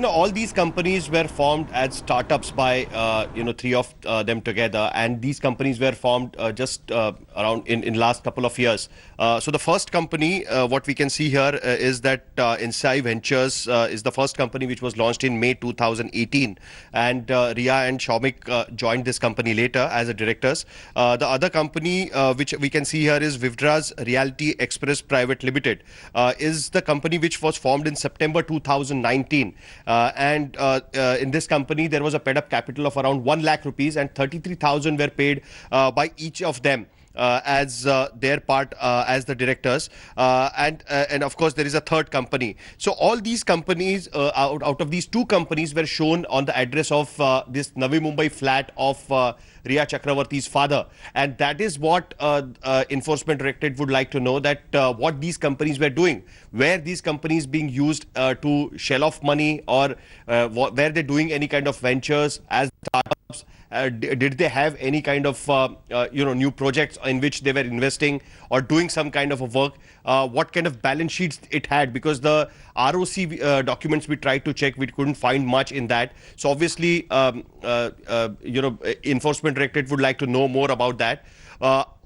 All these companies were formed as startups by, three of them together, and these companies were formed just around in last couple of years. So the first company, what we can see here is that Insai Ventures is the first company which was launched in May 2018, and Ria and Shaumik joined this company later as a directors. The other company which we can see here is Vivdras Realty Express Private Limited, is the company which was formed in September 2019. And in this company, there was a paid up capital of around 1 lakh rupees, and 33,000 were paid by each of them. As their part as the directors, and of course there is a third company. So all these companies, out of these two companies, were shown on the address of this Navi Mumbai flat of Ria Chakravarti's father, and that is what Enforcement Directorate would like to know, that what these companies were doing, where these companies being used to shell off money, or where they're doing any kind of ventures as startups. Did they have any kind of new projects in which they were investing or doing some kind of a work? What kind of balance sheets it had? Because the ROC documents we tried to check, we couldn't find much in that. So obviously, Enforcement Directorate would like to know more about that.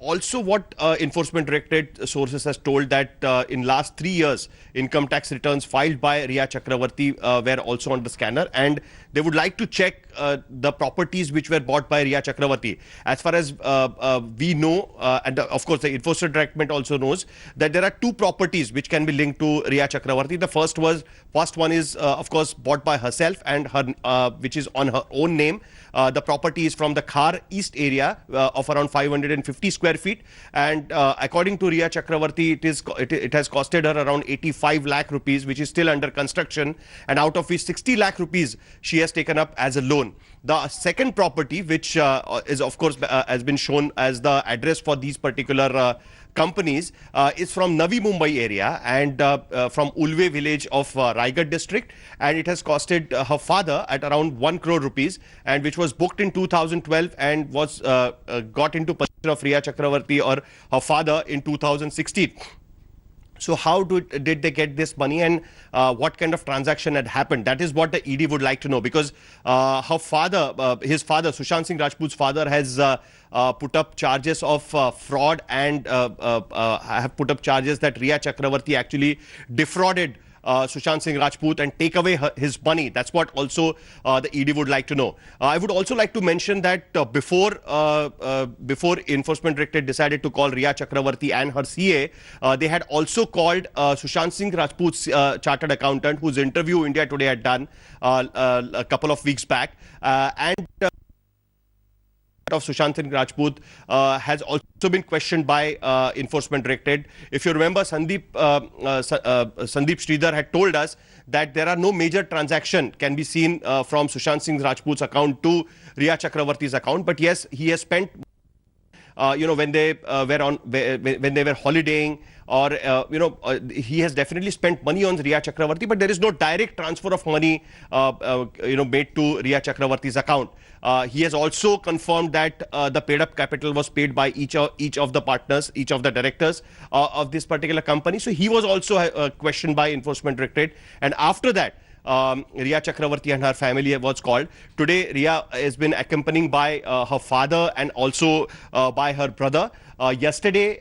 Also, what Enforcement Directorate sources has told, that in last 3 years, income tax returns filed by Ria Chakravarti were also on the scanner, and they would like to check the properties which were bought by Ria Chakravarti. As far as we know, and of course the Enforcement Directorate also knows, that there are two properties which can be linked to Ria Chakravarti. The first one is of course bought by herself, and her which is on her own name. The property is from the Khar East area of around 550 square feet, and according to Ria Chakravarti, it has costed her around 85 lakh rupees, which is still under construction, and out of which 60 lakh rupees she has taken up as a loan. The second property, which is of course has been shown as the address for these particular companies, is from Navi Mumbai area, and from Ulve village of Raigad district, and it has costed her father at around 1 crore rupees, and which was booked in 2012 and was got into possession of Ria Chakravarti or her father in 2016. So how did they get this money, and what kind of transaction had happened? That is what the ED would like to know, because her father, his father, Sushant Singh Rajput's father, has put up charges of fraud, and have put up charges that Ria Chakravarti actually defrauded Sushant Singh Rajput and take away his money. That's what also the ED would like to know. I would also like to mention that before Enforcement Directorate decided to call Ria Chakravarti and her CA, they had also called Sushant Singh Rajput's chartered accountant, whose interview India Today had done a couple of weeks back, and of Sushant Singh Rajput has also been questioned by Enforcement Directorate. If you remember, Sandeep Sridhar had told us that there are no major transaction can be seen from Sushant Singh Rajput's account to Ria Chakravarti's account. But yes, he has spent when they were holidaying, or he has definitely spent money on Ria Chakravarti, but there is no direct transfer of money made to Ria Chakravarti's account. He has also confirmed that the paid up capital was paid by each of the partners, each of the directors of this particular company. So he was also questioned by Enforcement Directorate, and after that, Ria Chakravarti and her family was called. Today, Ria has been accompanied by her father and also by her brother. Yesterday,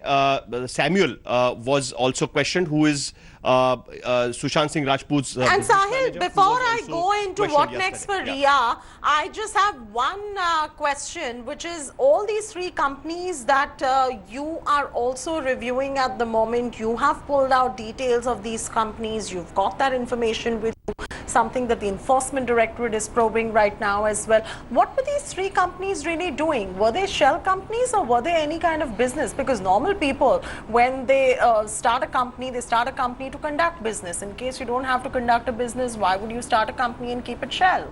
Samuel was also questioned, who is Sushant Singh Rajput's and Sahil, before I go into what next for Ria, I just have one question, which is all these three companies that you are also reviewing at the moment, you have pulled out details of these companies, you've got that information with you, something that the Enforcement Directorate is probing right now as well. What were these three companies really doing? Were they shell companies, or were they any kind of business? Because normal people, when they start a company, they start a company to conduct business. In case you don't have to conduct a business, why would you start a company and keep it shell?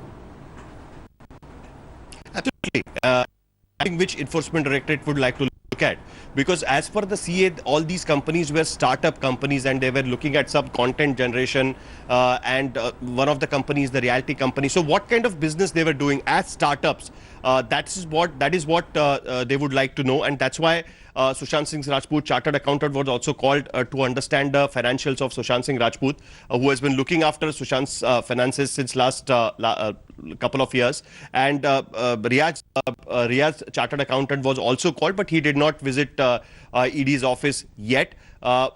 Absolutely. I think which Enforcement Directorate would like to look look at, because as per the CA, all these companies were startup companies and they were looking at some content generation and one of the companies, the reality company. So what kind of business they were doing as startups, that is what they would like to know, and that's why Sushant Singh Rajput chartered accountant was also called to understand the financials of Sushant Singh Rajput, who has been looking after Sushant's finances since last couple of years. And Riyad's chartered accountant was also called, but he did not visit ED's office yet.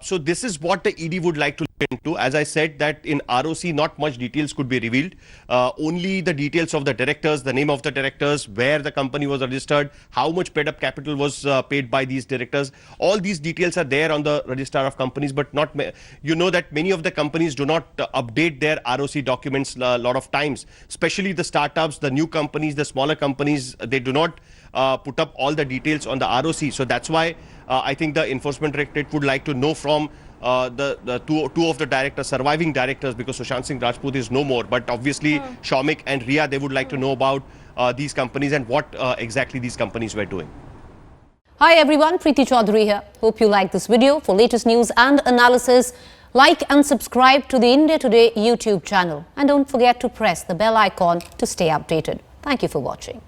So this is what the ED would like to look into. As I said, that in ROC not much details could be revealed. Only the details of the directors, the name of the directors, where the company was registered, how much paid up capital was paid by these directors. All these details are there on the registrar of companies, but not, you know that many of the companies do not update their ROC documents a lot of times, especially the startups, the new companies, the smaller companies, they do not put up all the details on the ROC. So that's why I think the Enforcement Directorate would like to know from the two of the directors, surviving directors, because Sushant Singh Rajput is no more. But obviously, Shomik and Riya, they would like to know about these companies and what exactly these companies were doing. Hi everyone, Preeti Chaudhary here. Hope you like this video. For latest news and analysis, like and subscribe to the India Today YouTube channel. And don't forget to press the bell icon to stay updated. Thank you for watching.